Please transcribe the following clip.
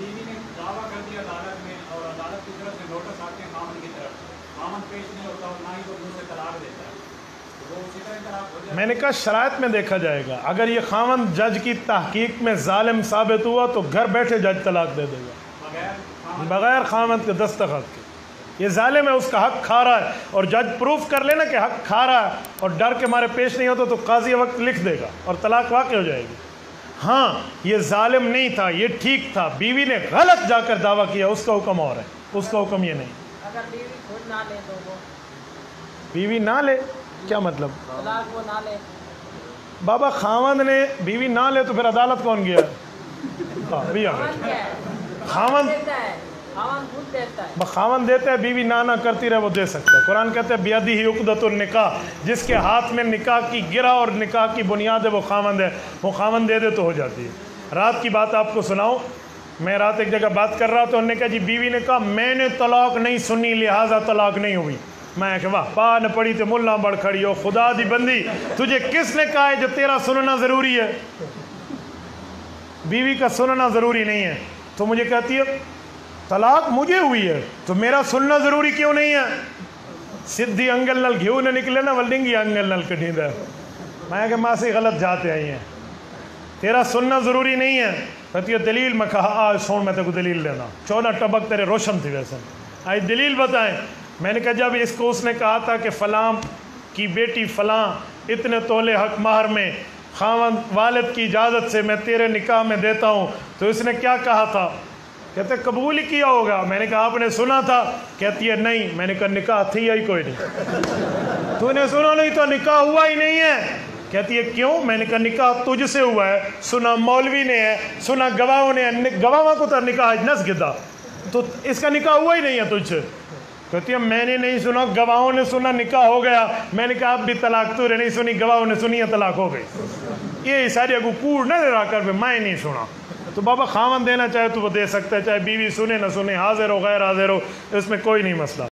بیوی نے دعویٰ کر دیا عدالت میں اور عدالت کی طرف سے نوٹس آتے ہیں خامن کی طرف، خامن پیش نہیں ہوتا اور نہ ہی وہ منہ سے طلاق دیتا ہے، تو وہ اسی طرح طلاق ہو جائے. میں نے کہا شرائط میں دیکھا جائے گا. اگر یہ خامن جج کی تحقیق میں ظالم ثابت ہوا تو گھر بیٹھے جج طلاق دے دے گا بغیر خامن کے دستخط کے. یہ ظالم ہے، اس کا حق کھا رہا ہے، اور جج پروف کر لینا کہ حق کھا رہا ہے اور ڈر کے مارے پیش نہیں ہوتا تو قاضی وقت لکھ دے گا اور طلاق واقع ہو جائے گی. ہاں یہ ظالم نہیں تھا، یہ ٹھیک تھا، بیوی نے غلط جا کر دعویٰ کیا، اس کا حکم اور ہے، اس کا حکم یہ نہیں. اگر بیوی خود نہ لے تو وہ بیوی نہ لے کیا مطلب؟ طلاق وہ نہ لے. بابا خاوند نے بیوی نہ لے تو پھر عدالت کون گیا؟ خاوند دیتا ہے، خاوند خود دیتا ہے. خاوند دیتا ہے، بیوی نہ کرتی رہے وہ دے سکتا ہے. قرآن کہتا ہے بیدی ہی عقدۃ النکاح، جس کے ہاتھ میں نکاح کی گرہ اور نکاح کی بنیاد ہے وہ خاوند ہے، وہ خاوند دے دے تو ہو جاتی ہے. رات کی بات آپ کو سناؤں، میں رات ایک جگہ بات کر رہا تھا، انہوں نے کہا جی بیوی نے کہا میں نے طلاق نہیں سنی لہٰذا طلاق نہیں ہوئی. میں کہ واہ پا نہ پڑی تو ملا بڑھ کھڑی ہو، خدا دی بندی تجھے کس نے کہا ہے جو تیرا سننا ضروری ہے؟ بیوی کا سننا ضروری نہیں ہے. تو مجھے کہتی ہے طلاق مجھے ہوئی ہے تو میرا سننا ضروری کیوں نہیں ہے؟ سدھی انگل نل گھیو نہ نکلے نا ولڈنگی انگل نل کٹھی ہے. میں کہ ماں سے غلط جاتے آئی ہیں، تیرا سننا ضروری نہیں ہے. کہتی ہے دلیل. میں کہا آج سون میں تیرے کو دلیل لینا، 14 ٹبک تیرے روشن تھی ویسے، آج دلیل بتائیں. میں نے کہا جب اس کو اس نے کہا تھا کہ فلاں کی بیٹی فلاں اتنے تولے حق مہر میں خاوند والد کی اجازت سے میں تیرے نکاح میں دیتا ہوں، تو اس نے کیا کہا تھا؟ کہتے قبول ہی کیا ہوگا. میں نے کہا آپ نے سنا تھا؟ کہتی ہے نہیں. میں نے کہا نکاح تھی ہی کوئی نہیں. تو نے سنا نہیں تو نکاح ہوا ہی نہیں ہے. کہتی ہے کیوں؟ میں نے کہا نکاح تجھ سے ہوا ہے، سنا مولوی نے ہے، سنا گواہوں نے ہے، گواہوں کو تو نکاح نس گدا، تو اس کا نکاح ہوا ہی نہیں ہے تجھ سے. کہتی ہے میں نے نہیں سنا، گواہوں نے سنا نکاح ہو گیا. میں نے کہا اب بھی طلاق تو نہیں سنی، گواہوں نے سنی ہے طلاق ہو گئی. یہ ساری اگو کوڑ نہ رہا کر میں نہیں سنا. تو بابا خاوند دینا چاہے تو وہ دے سکتا ہے، چاہے بیوی سنے نہ سنے، حاضر ہو غیر حاضر ہو، اس میں کوئی نہیں مسئلہ.